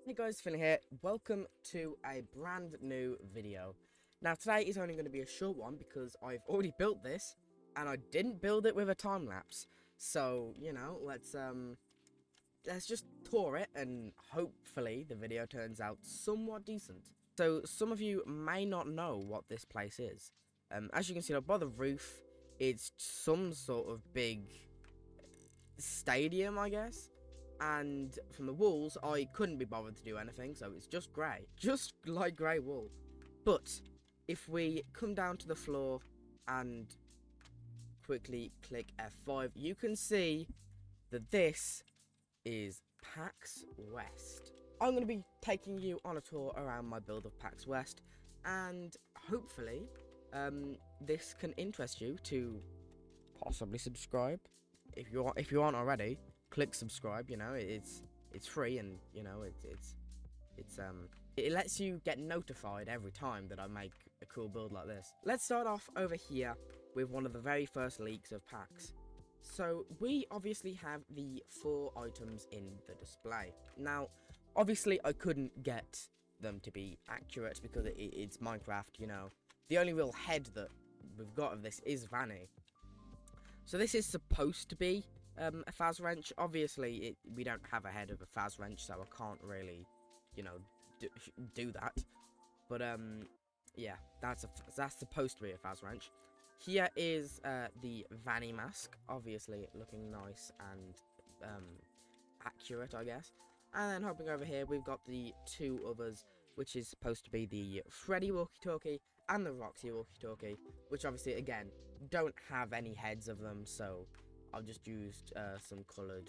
Hey guys, Finn here. Welcome to a brand new video. Now today is only going to be a short one because I've already built this and I didn't build it with a time lapse. So, let's just tour it and hopefully the video turns out somewhat decent. So some of you may not know what this place is. As you can see by the roof, it's some sort of big stadium, I guess. And from the walls, I couldn't be bothered to do anything, so it's just grey. Just like grey wool. But if we come down to the floor and quickly click F5, you can see that this is PAX West. I'm going to be taking you on a tour around my build of PAX West, and hopefully this can interest you to possibly subscribe. If you aren't already, click subscribe. You know, it's free, and you know it lets you get notified every time that I make a cool build like this. Let's start off over here with one of the very first leaks of PAX. So we obviously have the 4 items in the display. Now, obviously I couldn't get them to be accurate because it's Minecraft. You know, the only real head that we've got of this is Vanny. So this is supposed to be a Faz wrench. Obviously, we don't have a head of a Faz wrench, so I can't really, you know, do that. But yeah, that's supposed to be a Faz wrench. Here is the Vanny mask, obviously looking nice and accurate, I guess. And then hopping over here, we've got the 2 others, which is supposed to be the Freddy walkie-talkie and the Roxy walkie-talkie, which obviously, again, don't have any heads of them, so I've just used some coloured,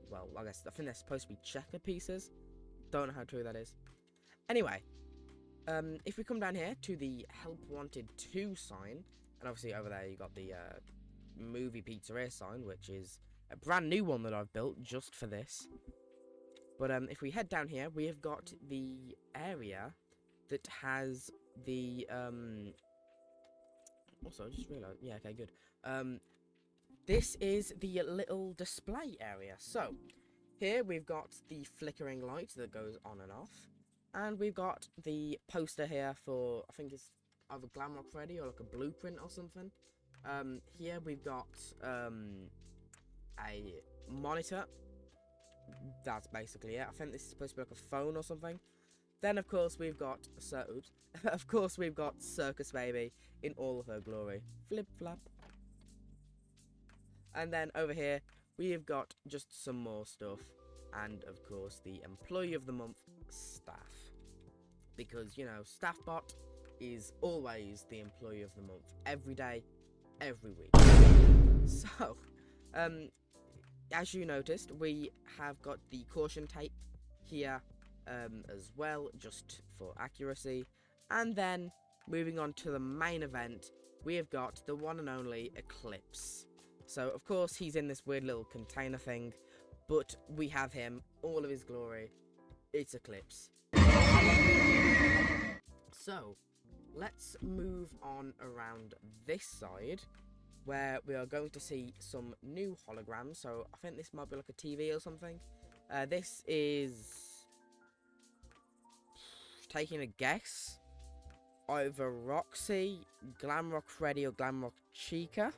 well, I think they're supposed to be checker pieces. Don't know how true that is. Anyway, if we come down here to the Help Wanted 2 sign, and obviously over there you got the Movie Pizzeria sign, which is a brand new one that I've built just for this. But if we head down here, we have got the area that has the also I just realised, yeah, okay, good. This is the little display area. So here we've got the flickering light that goes on and off, and we've got the poster here for, I think it's either Glamrock Freddy or like a blueprint or something. Here we've got a monitor. That's basically it. I think this is supposed to be like a phone or something. Then of course we've got Circus Baby in all of her glory. Flip flop. And then over here we have got just some more stuff, and of course the Employee of the Month staff, because you know Staffbot is always the Employee of the Month, every day, every week. So as you noticed, we have got the caution tape here as well, just for accuracy. And then moving on to the main event, we have got the one and only Eclipse. So of course he's in this weird little container thing, but we have him, all of his glory. It's Eclipse. So let's move on around this side, where we are going to see some new holograms. So I think this might be like a TV or something. This is, taking a guess, either Roxy, Glamrock Freddy, or Glamrock Chica.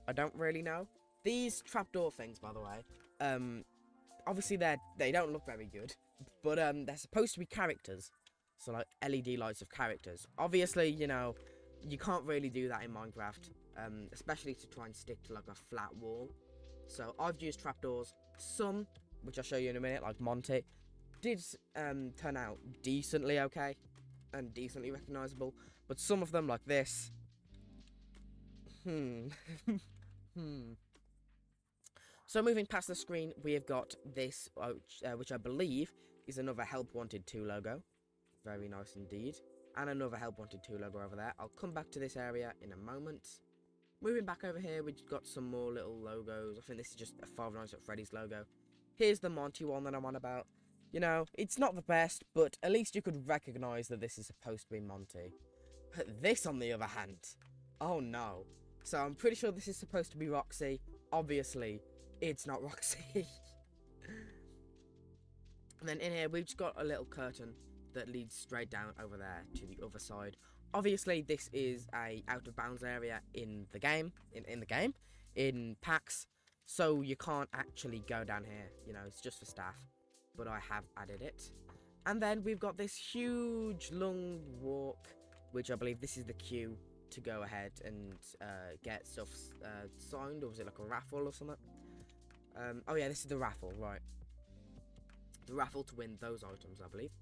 I don't really know. These trapdoor things, by the way, obviously they don't look very good, but they're supposed to be characters. So like LED lights of characters. Obviously, you know, you can't really do that in Minecraft, especially to try and stick to like a flat wall. So I've used trapdoors. Some, which I'll show you in a minute, like Monty, did turn out decently okay and decently recognizable, but some of them, like this, So moving past the screen, we have got this, which I believe is another Help Wanted 2 logo. Very nice indeed. And another Help Wanted 2 logo over there. I'll come back to this area in a moment. Moving back over here, we've got some more little logos. I think this is just a Five Nights at Freddy's logo. Here's the Monty one that I'm on about. You know, it's not the best, but at least you could recognise that this is supposed to be Monty. This, on the other hand, oh no. So I'm pretty sure this is supposed to be Roxy. Obviously, it's not Roxy. And then in here, we've just got a little curtain that leads straight down over there to the other side. Obviously, this is a out of bounds area in the game, in packs, so you can't actually go down here. You know, it's just for staff, but I have added it. And then we've got this huge long walk, which I believe this is the queue to go ahead and get stuff signed, or was it like a raffle or something? Oh yeah, this is the raffle, right? The raffle to win those items, I believe.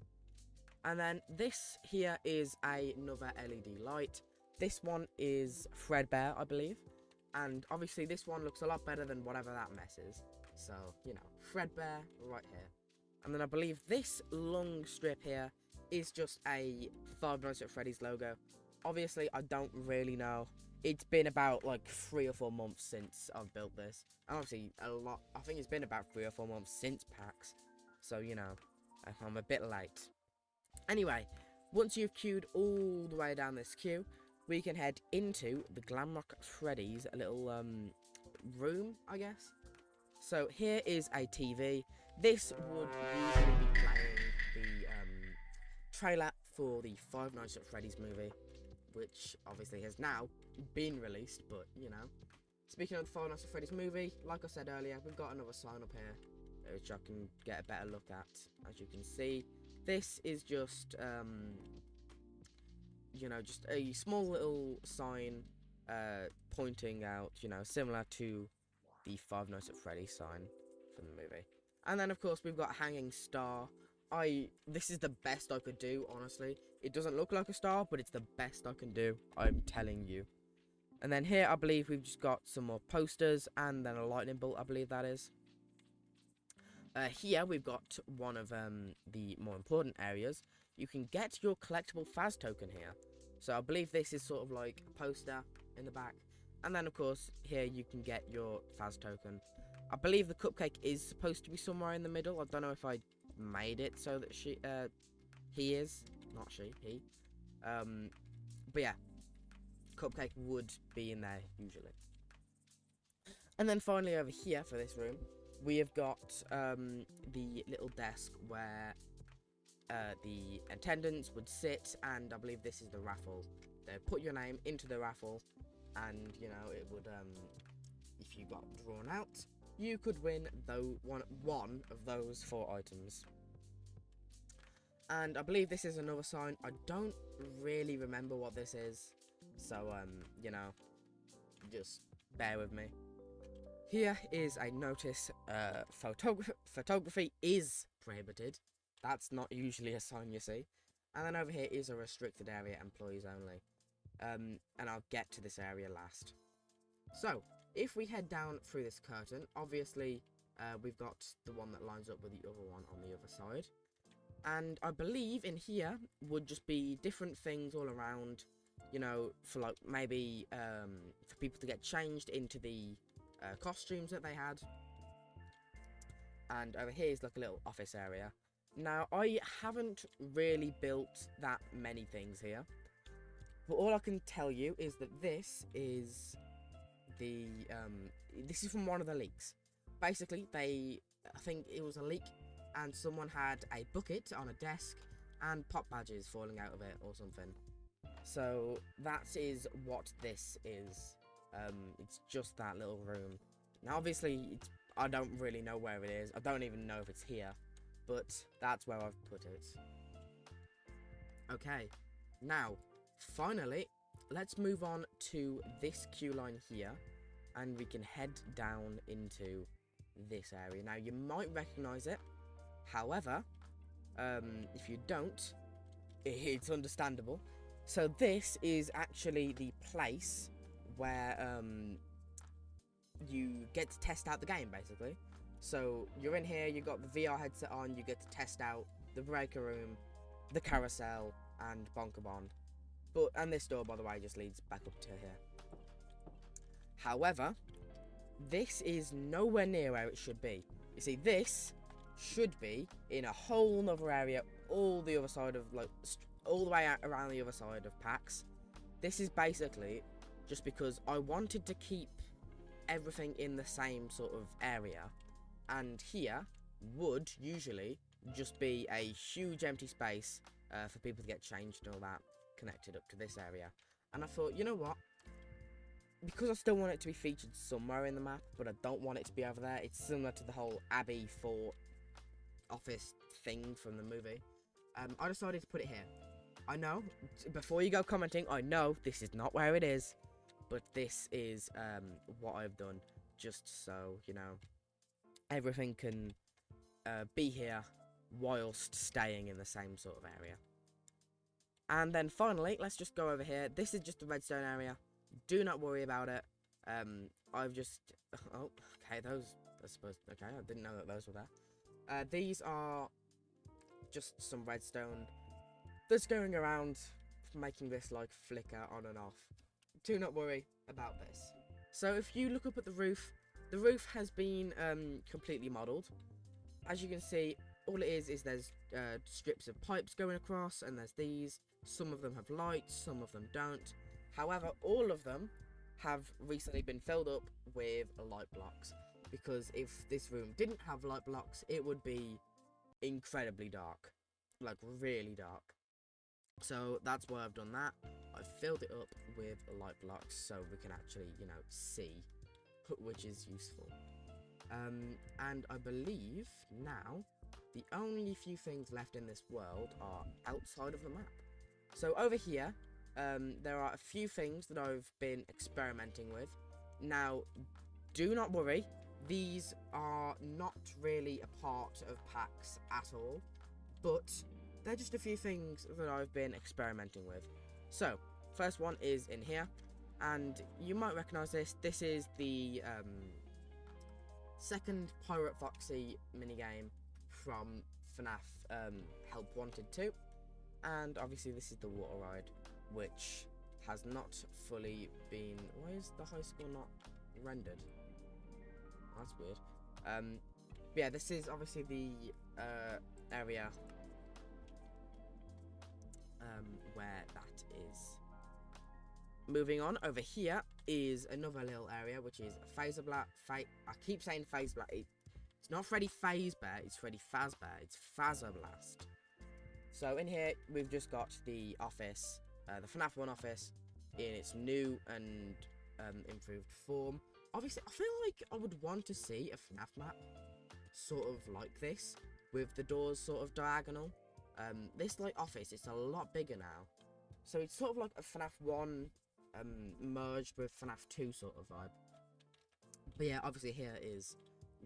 And then this here is another LED light. This one is threadbare, I believe. And obviously this one looks a lot better than whatever that mess is. So, you know, threadbare right here. And then I believe this long strip here is just a Five Nights at Freddy's logo. Obviously, I don't really know. It's been about like 3 or 4 months since I've built this. And obviously, I think it's been about 3 or 4 months since PAX. So, you know, I'm a bit late. Anyway, once you've queued all the way down this queue, we can head into the Glamrock Freddy's little room, I guess. So here is a TV. This would usually be playing the trailer for the Five Nights at Freddy's movie, which obviously has now been released, but, you know. Speaking of the Five Nights at Freddy's movie, like I said earlier, we've got another sign up here, which I can get a better look at. As you can see, this is just, you know, just a small little sign pointing out, you know, similar to the Five Nights at Freddy's sign from the movie. And then, of course, we've got a hanging star. This is the best I could do, honestly. It doesn't look like a star, but it's the best I can do, I'm telling you. And then here, I believe we've just got some more posters, and then a lightning bolt, I believe that is. Here, we've got one of the more important areas. You can get your collectible Faz token here. So I believe this is sort of like a poster in the back. And then, of course, here you can get your Faz token. I believe the cupcake is supposed to be somewhere in the middle. I don't know if I made it so that he is. Not she, he. But yeah, cupcake would be in there, usually. And then finally over here for this room, we have got the little desk where the attendants would sit, and I believe this is the raffle. They put your name into the raffle, and, you know, it would, if you got drawn out, you could win one of those 4 items. And I believe this is another sign. I don't really remember what this is, so, you know, just bear with me. Here is a notice, photography is prohibited. That's not usually a sign you see. And then over here is a restricted area, employees only. And I'll get to this area last. So, if we head down through this curtain, obviously, we've got the one that lines up with the other one on the other side. And I believe in here would just be different things all around, you know, for like maybe for people to get changed into the costumes that they had. And over here is like a little office area. Now, I haven't really built that many things here, but all I can tell you is that this is the this is from one of the leaks. Basically, I think it was a leak, and someone had a bucket on a desk and pop badges falling out of it or something. So that is what this is. It's just that little room. Now, obviously, I don't really know where it is. I don't even know if it's here, but that's where I've put it. Okay, now, finally, let's move on to this queue line here, and we can head down into this area. Now, you might recognize it. However, if you don't, it's understandable. So this is actually the place where you get to test out the game, basically. So you're in here, you've got the VR headset on, you get to test out the breaker room, the carousel, and Bonkabon. And this door, by the way, just leads back up to here. However, this is nowhere near where it should be. You see, this should be in a whole nother area, all the other side of, like, all the way out around the other side of PAX. This is basically just because I wanted to keep everything in the same sort of area, and here would usually just be a huge empty space for people to get changed and all that connected up to this area. And I thought, you know what? Because I still want it to be featured somewhere in the map, but I don't want it to be over there. It's similar to the whole Abbey Fort office thing from the movie. I decided to put it here. I know, before you go commenting, I know this is not where it is, but this is what I've done, just so, you know, everything can be here whilst staying in the same sort of area. And then finally, let's just go over here. This is just the redstone area. Do not worry about it. I've just... Oh, okay, those are supposed... Okay, I didn't know that those were there. These are just some redstone that's going around, making this, like, flicker on and off. Do not worry about this. So if you look up at the roof has been completely modelled. As you can see, all it is there's strips of pipes going across, and there's these. Some of them have lights, some of them don't. However, all of them have recently been filled up with light blocks, because if this room didn't have light blocks, it would be incredibly dark, like really dark. So that's why I've done that. I've filled it up with light blocks so we can actually, you know, see, which is useful. And I believe now the only few things left in this world are outside of the map. So over here, there are a few things that I've been experimenting with. Now, do not worry, these are not really a part of packs at all, but they're just a few things that I've been experimenting with. So, first one is in here, and you might recognise this. This is the second Pirate Foxy minigame from FNaF Help Wanted 2. And obviously this is the water ride, which has not fully been... Why is the high school not rendered? That's weird. Yeah, this is obviously the area where that is. Moving on, over here is another little area, which is Faz Blast. I keep saying Faz Blast. It's not Freddy Fazbear, it's Freddy Fazbear. It's Faz Blast. So in here, we've just got the office, the FNaF 1 office, in its new and improved form. Obviously, I feel like I would want to see a FNaF map sort of like this, with the doors sort of diagonal. This, like, office, it's a lot bigger now. So it's sort of like a FNaF 1 merged with FNaF 2 sort of vibe. But yeah, obviously here is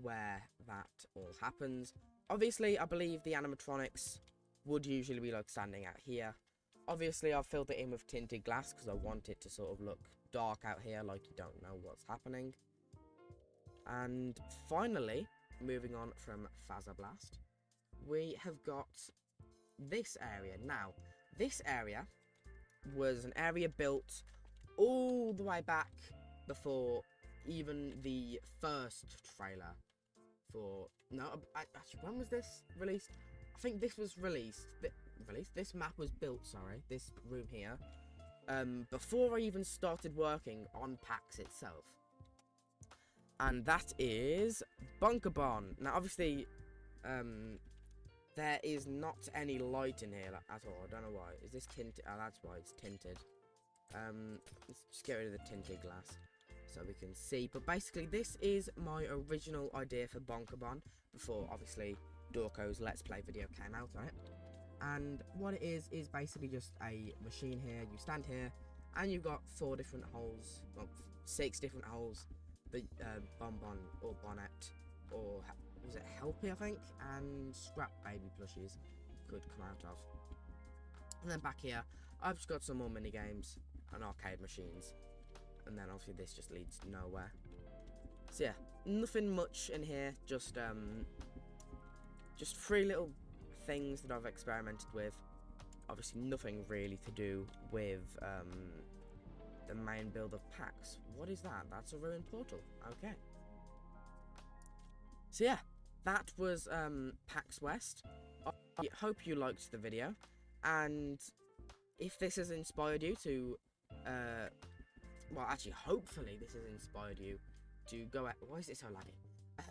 where that all happens. Obviously, I believe the animatronics would usually be like standing out here. Obviously, I've filled it in with tinted glass because I want it to sort of look dark out here, like you don't know what's happening. And finally, moving on from Faz Blast, we have got this area. Now, this area was an area built all the way back before even the first trailer for... No, actually, when was this released? I think this was released. This map was built, sorry, this room here, before I even started working on PAX itself. And that is Bunker Bon. Now, obviously, there is not any light in here at all. I don't know why. Is this tinted? Oh, that's why it's tinted. Let's just get rid of the tinted glass so we can see. But basically, this is my original idea for Bunker Bon before, obviously, Dorco's Let's Play video came out on it. And what it is basically just a machine here. You stand here, and you've got 4 different holes, well, 6 different holes. The Bonbon or Bonnet, or was it Helpy, I think, and Scrap Baby plushies could come out of. And then back here, I've just got some more mini games and arcade machines, and then obviously this just leads nowhere. So yeah, nothing much in here. Just 3 little things that I've experimented with. Obviously, nothing really to do with the main build of PAX. What is that? That's a ruined portal. Okay. So yeah, that was PAX West. I hope you liked the video, and if this has inspired you to, well, actually, hopefully this has inspired you to go out. Why is it so laggy?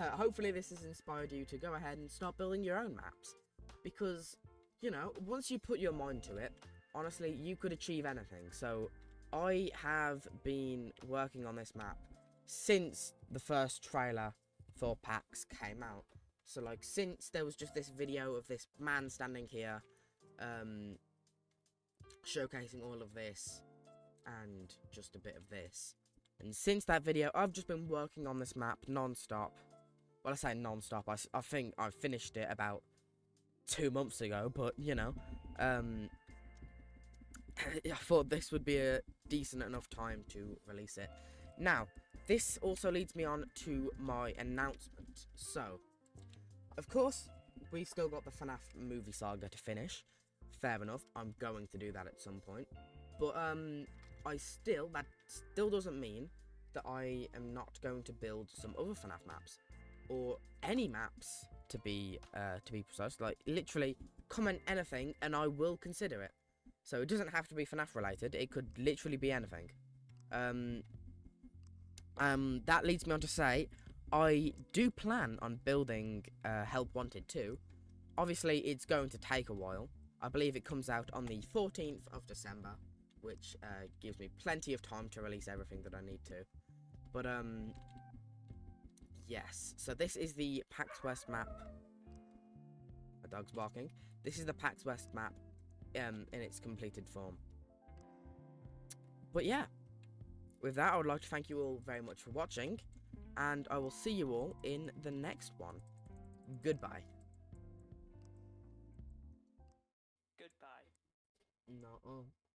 hopefully this has inspired you to go ahead and start building your own maps. Because, you know, once you put your mind to it, honestly, you could achieve anything. So, I have been working on this map since the first trailer for PAX came out. So, like, since there was just this video of this man standing here, showcasing all of this, and just a bit of this. And since that video, I've just been working on this map non-stop. Well, I say non-stop, I think I finished it about 2 months ago, but, you know, I thought this would be a decent enough time to release it. Now, this also leads me on to my announcement. So, of course, we've still got the FNaF movie saga to finish. Fair enough, I'm going to do that at some point. But, that still doesn't mean that I am not going to build some other FNaF maps. Or any maps, to be precise. Like, literally, comment anything and I will consider it. So it doesn't have to be FNaF related, it could literally be anything. That leads me on to say, I do plan on building Help Wanted 2. Obviously, it's going to take a while. I believe it comes out on the 14th of December, which gives me plenty of time to release everything that I need to. But, yes. So this is the PAX West map. My dog's barking. This is the PAX West map in its completed form. But yeah, with that, I would like to thank you all very much for watching, and I will see you all in the next one. Goodbye. Goodbye. No.